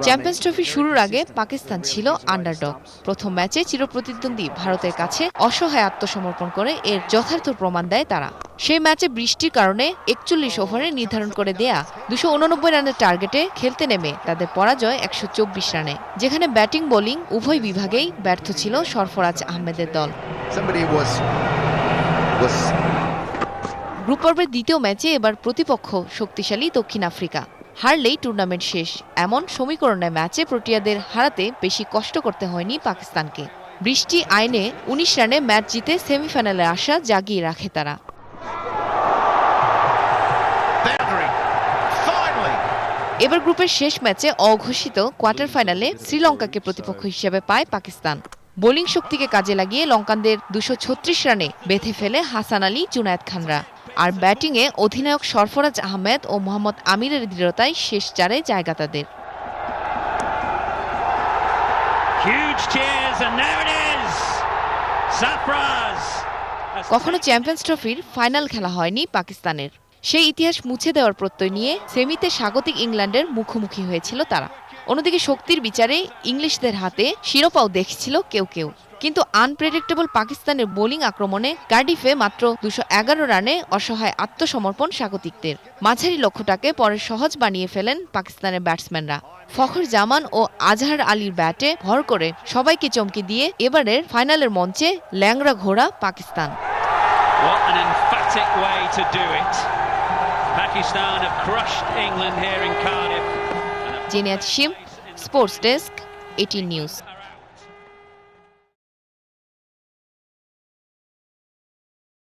Champions trophy শুরুর আগে পাকিস্তান ছিল আন্ডারডগ। প্রথম ম্যাচে চিরপ্রতিদ্বন্দ্বী ভারতের কাছে অসহায় আত্মসমর্পণ করে এর যথার্থ প্রমাণ দেয় তারা। সেই ম্যাচে বৃষ্টির কারণে ৪১ ওভারে নির্ধারণ করে দেয়া ২৮৯ রানের টার্গেটে খেলতে নেমে তাদের পরাজয় ১২৪ রানে, যেখানে ব্যাটিং বোলিং উভয় বিভাগেই ব্যর্থ ছিল সরফরাজ আহমেদের দল। গ্রুপ পর্বের দ্বিতীয় ম্যাচে এবার প্রতিপক্ষ শক্তিশালী দক্ষিণ আফ্রিকা। হারলেই টুর্নামেন্ট শেষ, এমন সমীকরণে ম্যাচে প্রোটিয়াদের হারাতে বেশি কষ্ট করতে হয়নি পাকিস্তানকে। বৃষ্টি আইনে ১৯ রানে ম্যাচ জিতে সেমিফাইনালে আসা জাগিয়ে রাখে তারা। এবার গ্রুপের শেষ ম্যাচে অঘোষিত কোয়ার্টার ফাইনালে শ্রীলঙ্কাকে প্রতিপক্ষ হিসেবে পায় পাকিস্তান। বোলিং শক্তিকে কাজে লাগিয়ে লঙ্কানদের ২৩৬ রানে বেঁধে ফেলে হাসান আলী, জুনায়েদ খানরা। আর ব্যাটিংয়ে অধিনায়ক সরফরাজ আহমেদ ও মোহাম্মদ আমিরের দৃঢ়তায় শেষ চারে জায়গা তাদের। কখনো চ্যাম্পিয়ন্স ট্রফির ফাইনাল খেলা হয়নি পাকিস্তানের। সেই ইতিহাস মুছে দেওয়ার প্রত্যয় নিয়ে সেমিতে স্বাগতিক ইংল্যান্ডের মুখোমুখি হয়েছিল তারা। অন্যদিকে শক্তির বিচারে ইংলিশদের হাতে শিরোপাও দেখছিল কেউ কেউ। কিন্তু আনপ্রেডিক্টেবল পাকিস্তানের বোলিং আক্রমণে কার্ডিফে মাত্র ২১১ রানে অসহায় আত্মসমর্পণ স্বাগতিকদের। মাঝারি লক্ষ্যটাকে পরে সহজ বানিয়ে ফেলেন পাকিস্তানের ব্যাটসম্যানরা। ফখর জামান ও আজহার আলীর ব্যাটে ভর করে সবাইকে চমকে দিয়ে এবারের ফাইনালের মঞ্চে ল্যাংড়া ঘোড়া পাকিস্তান। জেনিয়া শিম, স্পোর্টস ডেস্ক, 18 নিউজ।